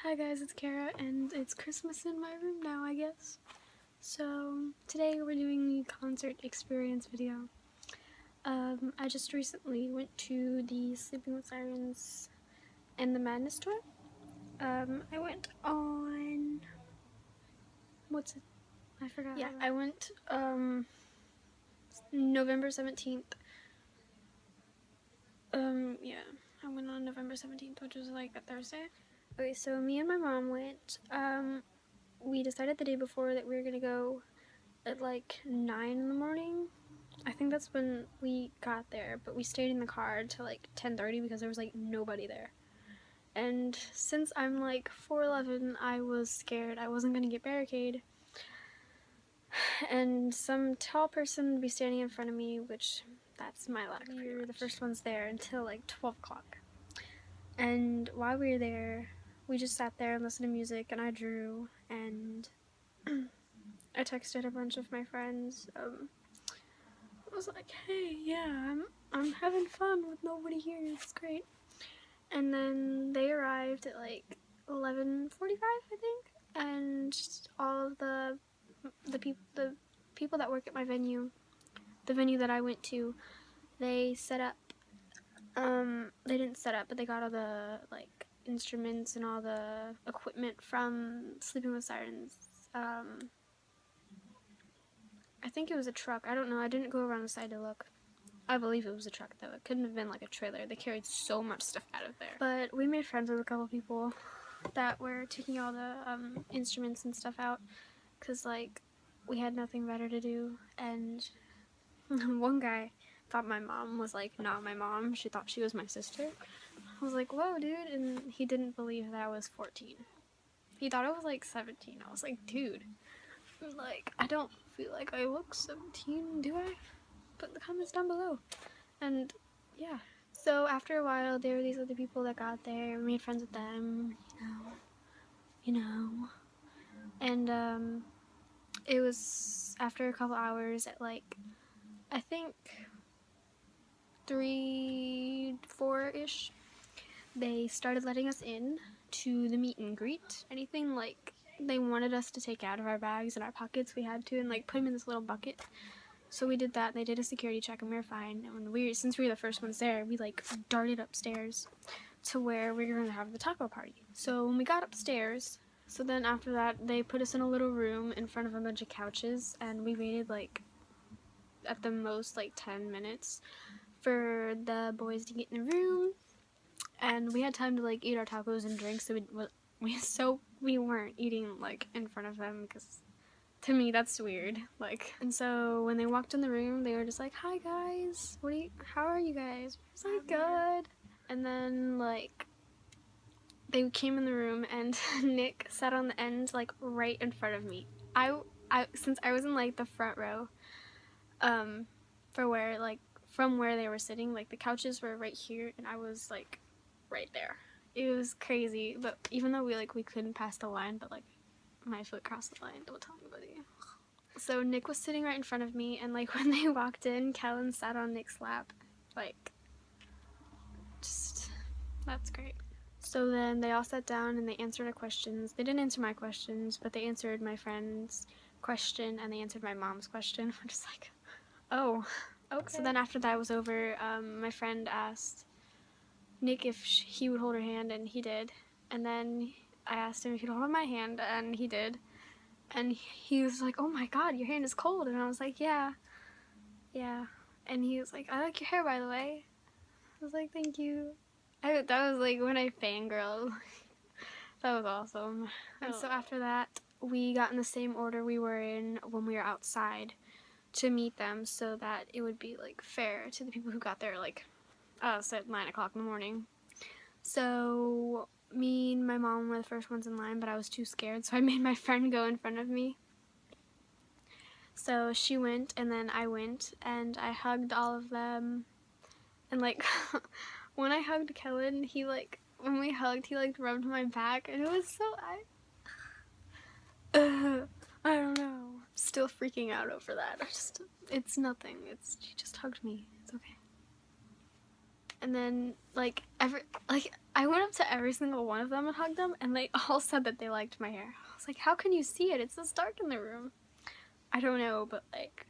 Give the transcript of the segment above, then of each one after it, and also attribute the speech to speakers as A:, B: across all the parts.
A: Hi guys, it's Kara, and it's Christmas in my room now, I guess. So, today we're doing the concert experience video. I just recently went to the Sleeping with Sirens and the Madness tour. I went on... what's it? I forgot. Yeah, I went, November 17th. Yeah, I went on November 17th, which was like a Thursday. Okay, so me and my mom went. We decided the day before that we were gonna go at like 9 in the morning. I think that's when we got there, but we stayed in the car until like 10:30 because there was like nobody there. And since I'm like 4'11", I was scared I wasn't gonna get barricade, and some tall person would be standing in front of me, which that's my luck. We were the first ones there until like 12 o'clock. And while we were there, we just sat there and listened to music, and I drew, and I texted a bunch of my friends. I was like, hey, yeah, I'm having fun with nobody here, it's great. And then they arrived at like 11:45, I think, and all of the people that work at my venue, the venue that I went to, they set up, they didn't set up, but they got all the like instruments and all the equipment from Sleeping with Sirens. I think it was a truck. I don't know. I didn't go around the side to look. I believe it was a truck, though. It couldn't have been like a trailer. They carried so much stuff out of there. But we made friends with a couple people that were taking all the instruments and stuff out, because like we had nothing better to do. And one guy thought my mom was like not my mom. She thought she was my sister. I was like, whoa, dude. And he didn't believe that I was 14. He thought I was like 17. I was like, dude, like, I don't feel like I look 17, do I? Put the comments down below. And yeah, so after a while there were these other people that got there. We made friends with them, you know, and it was after a couple hours at like I think 3, 4-ish, they started letting us in to the meet and greet. Anything like they wanted us to take out of our bags and our pockets, we had to, and like put them in this little bucket. So we did that, and they did a security check, and we were fine. And since we were the first ones there, we like darted upstairs to where we were gonna have the taco party. So when we got upstairs, so then after that, they put us in a little room in front of a bunch of couches, and we waited like at the most like 10 minutes for the boys to get in the room, and we had time to like eat our tacos and drinks. So we weren't eating like in front of them, because to me that's weird. Like, and so when they walked in the room, they were just like, hi guys, how are you guys? I was like, good. And then like they came in the room, and Nick sat on the end like right in front of me. Since I was in like the front row, from where they were sitting, like the couches were right here, and I was like right there. It was crazy. But even though we couldn't pass the line, but like my foot crossed the line, don't tell anybody. So Nick was sitting right in front of me, and like when they walked in, Kellen sat on Nick's lap. Like, just, that's great. So then they all sat down and they answered our questions. They didn't answer my questions, but they answered my friend's question, and they answered my mom's question. I'm just like, oh, okay. So then after that was over, my friend asked Nick if he would hold her hand, and he did. And then I asked him if he'd hold my hand, and he did. And he was like, oh my god, your hand is cold. And I was like, yeah. And he was like, I like your hair, by the way. I was like, thank you. That was like when I fangirled. That was awesome. And so after that, we got in the same order we were in when we were outside to meet them, so that it would be like fair to the people who got there like us at 9 o'clock in the morning. So me and my mom were the first ones in line, but I was too scared, so I made my friend go in front of me. So she went, and then I went, and I hugged all of them. And like when I hugged Kellen, when we hugged, he like rubbed my back, and it was so I don't know. Still freaking out over that. It's nothing. She just hugged me. It's okay. And then I I went up to every single one of them and hugged them, and they all said that they liked my hair. I was like, how can you see it? It's this dark in the room. I don't know, but like,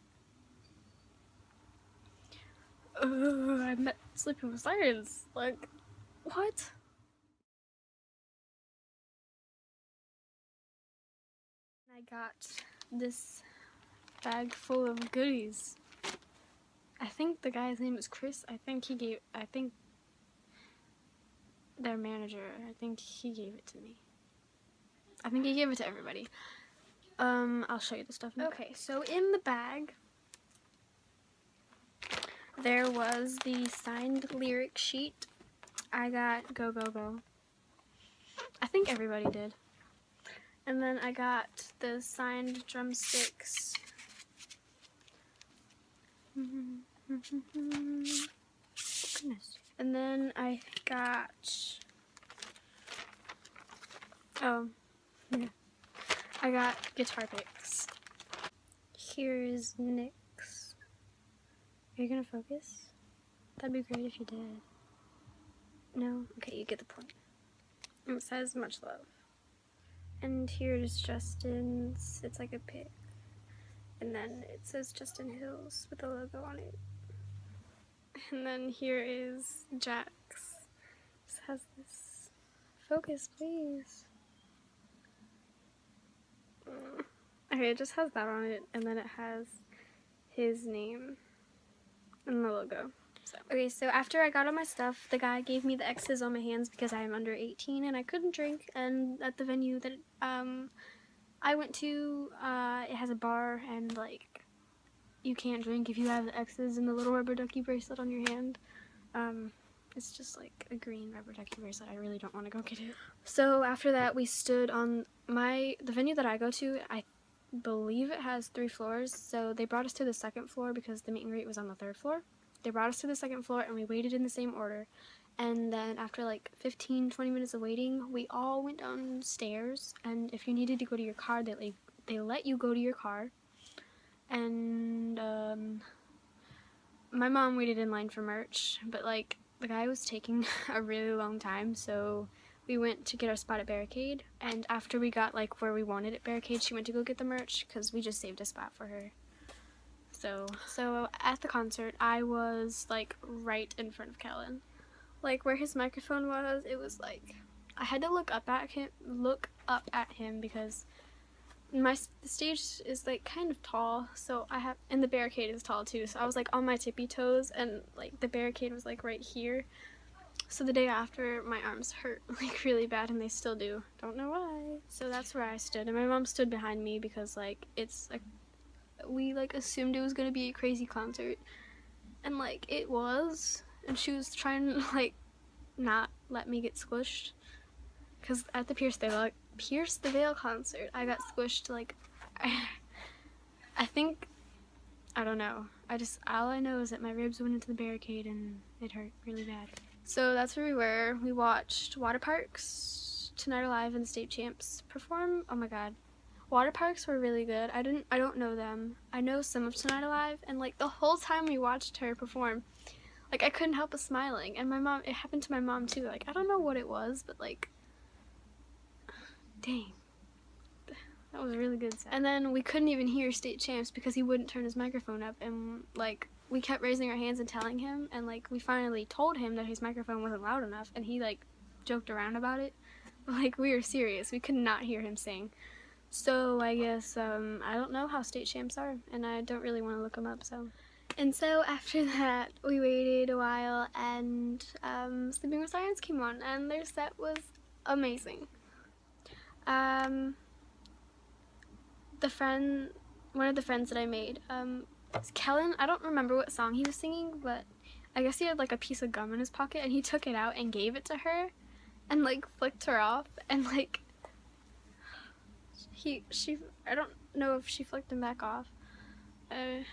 A: I met Sleeping with Sirens. Like, what? I got this bag full of goodies. I think the guy's name is Chris. I think their manager, I think he gave it to me. I think he gave it to everybody. I'll show you the stuff now. Okay, so in the bag, there was the signed lyric sheet. I got Go Go Go. I think everybody did. And then I got the signed drumsticks. Goodness. And then I got, I got guitar picks. Here's Nick's. Are you gonna focus? That'd be great if you did. No? Okay, you get the point. And it says much love. And here's Justin's. It's like a pic. And then it says Justin Hills with the logo on it. And then here is Jack's. This has this. Focus, please. Okay, it just has that on it, and then it has his name and the logo. Okay, so after I got all my stuff, the guy gave me the X's on my hands because I am under 18 and I couldn't drink. And at the venue that I went to, it has a bar, and like, you can't drink if you have the X's and the little rubber ducky bracelet on your hand. It's just like a green rubber ducky bracelet. I really don't want to go get it. So after that, we stood on the venue that I go to. I believe it has 3 floors, so they brought us to the 2nd floor because the meet and greet was on the 3rd floor. They brought us to the 2nd floor, and we waited in the same order. And then after like 15-20 minutes of waiting, we all went downstairs, and if you needed to go to your car, they let you go to your car. And my mom waited in line for merch, but like, the guy was taking a really long time, so we went to get our spot at Barricade. And after we got like where we wanted at Barricade, she went to go get the merch because we just saved a spot for her. So at the concert, I was like right in front of Kellen. Like where his microphone was, it was like I had to look up at him because the stage is like kind of tall, and the barricade is tall too, so I was like on my tippy toes, and like the barricade was like right here. So the day after, my arms hurt like really bad, and they still do. Don't know why. So that's where I stood, and my mom stood behind me because like we like assumed it was gonna be a crazy concert, and like it was, and she was trying to like not let me get squished, because at the Pierce the Veil concert, I got squished like I think, I don't know, all I know is that my ribs went into the barricade and it hurt really bad. So that's where we were. We watched Water Parks, Tonight Alive, and the State Champs perform. Oh my god. Water Parks were really good. I don't know them. I know some of Tonight Alive, and like the whole time we watched her perform, like I couldn't help but smiling. And my mom, it happened to my mom too. Like I don't know what it was, but like, dang, that was really good. And then we couldn't even hear State Champs because he wouldn't turn his microphone up, and like we kept raising our hands and telling him, and like we finally told him that his microphone wasn't loud enough, and he like joked around about it, but like we were serious. We could not hear him sing. So I guess I don't know how State Champs are, and I don't really want to look them up. And so after that, we waited a while, and Sleeping with Sirens came on, and their set was amazing. One of the friends that I made, Kellen, I don't remember what song he was singing, but I guess he had like a piece of gum in his pocket, and he took it out and gave it to her, and like flicked her off, and like I don't know if she flicked him back off. I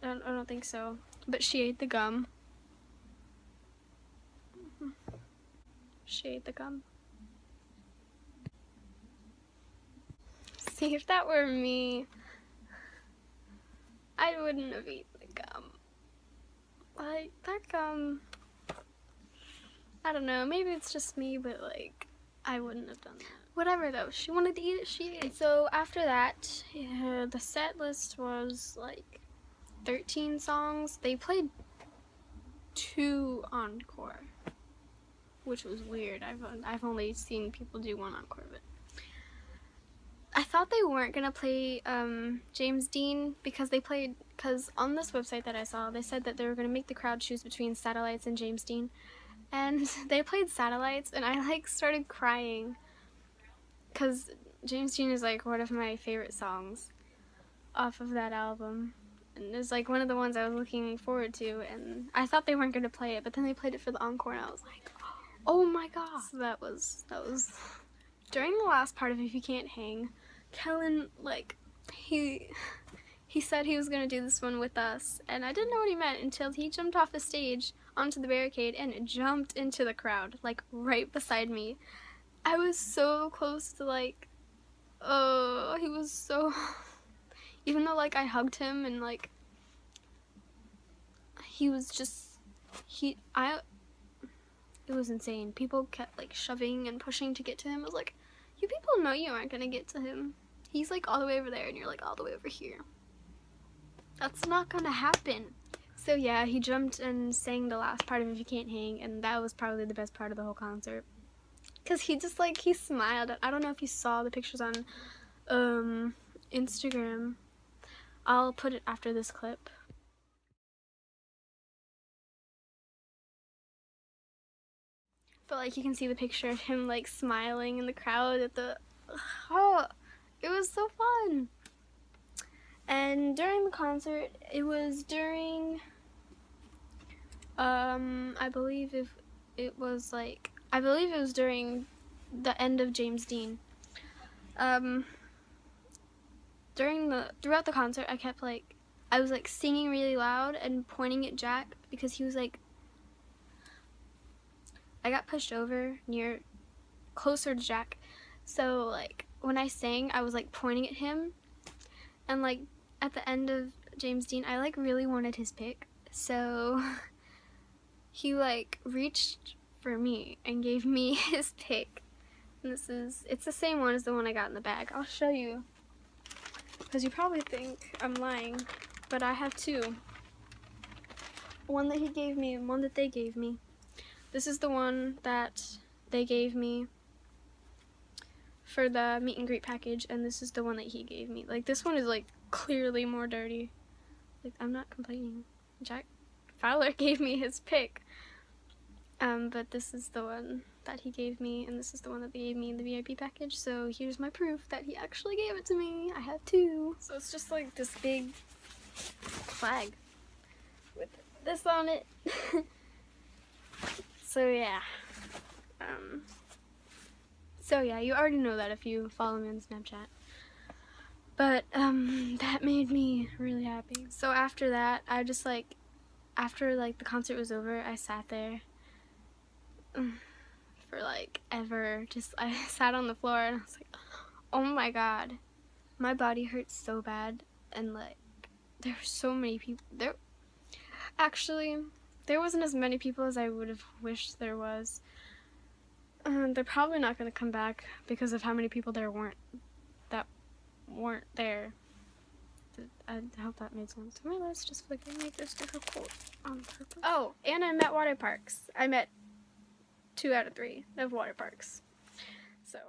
A: don't think so, but she ate the gum. She ate the gum. See, if that were me, I wouldn't have eaten the gum. Like, that gum, I don't know, maybe it's just me, but like, I wouldn't have done that. Whatever though, she wanted to eat it, she ate it. So after that, yeah, the set list was like 13 songs. They played 2 encore, which was weird. I've only seen people do 1 encore, but I thought they weren't gonna play James Dean because on this website that I saw, they said that they were gonna make the crowd choose between Satellites and James Dean, and they played Satellites, and I like started crying because James Dean is like one of my favorite songs off of that album, and it was like one of the ones I was looking forward to, and I thought they weren't gonna play it, but then they played it for the encore, and I was like, oh my god. So that was during the last part of If You Can't Hang, Kellen, like, he said he was gonna do this one with us, and I didn't know what he meant until he jumped off the stage onto the barricade and jumped into the crowd, like right beside me. I was so close to like, oh, he was so, even though like I hugged him and like, he was just, it was insane. People kept like shoving and pushing to get to him. I was like, you people know you aren't gonna get to him. He's like all the way over there and you're like all the way over here. That's not gonna happen. So yeah, he jumped and sang the last part of If You Can't Hang, and that was probably the best part of the whole concert. Cause he just like, he smiled. I don't know if you saw the pictures on Instagram. I'll put it after this clip. But like, you can see the picture of him like smiling in the crowd at the, oh, it was so fun. And during the concert, it was during, I believe it was during the end of James Dean. Throughout the concert, I was like singing really loud and pointing at Jack because he was like, I got pushed over closer to Jack. So like when I sang, I was like pointing at him, and like at the end of James Dean, I like really wanted his pic. So he like reached for me and gave me his pic. And it's the same one as the one I got in the bag. I'll show you, because you probably think I'm lying, but I have 2. One that he gave me and one that they gave me. This is the one that they gave me for the meet and greet package, and this is the one that he gave me. Like, this one is like clearly more dirty. Like, I'm not complaining. Jack Fowler gave me his pic. But this is the one that he gave me, and this is the one that they gave me in the VIP package, so here's my proof that he actually gave it to me. I have 2. So it's just like this big flag with this on it. So yeah. You already know that if you follow me on Snapchat. But that made me really happy. So after that, I just like, after like the concert was over, I sat there for like ever. I sat on the floor and I was like, oh my god, my body hurts so bad. And like, there were so many people there. Actually, there wasn't as many people as I would have wished there was. They're probably not going to come back because of how many people there weren't there. I hope that made sense. My lips just flicking make this difficult on purpose. Oh, and I met water parks. I met 2 out of 3 of water parks. So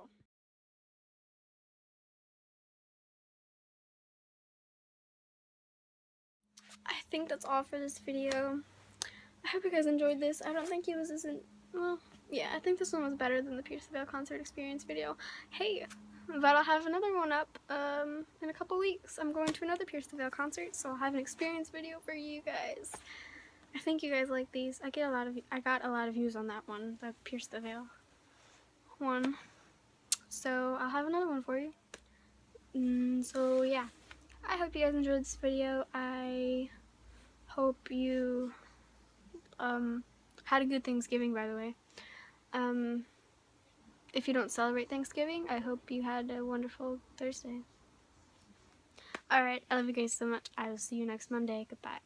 A: I think that's all for this video. I hope you guys enjoyed this. I don't think it was well, yeah, I think this one was better than the Pierce the Veil concert experience video. Hey, but I'll have another one up in a couple weeks. I'm going to another Pierce the Veil concert, so I'll have an experience video for you guys. I think you guys like these. I got a lot of views on that one, the Pierce the Veil one. So I'll have another one for you. So yeah, I hope you guys enjoyed this video. I hope you had a good Thanksgiving, by the way. If you don't celebrate Thanksgiving, I hope you had a wonderful Thursday. Alright, I love you guys so much. I will see you next Monday. Goodbye.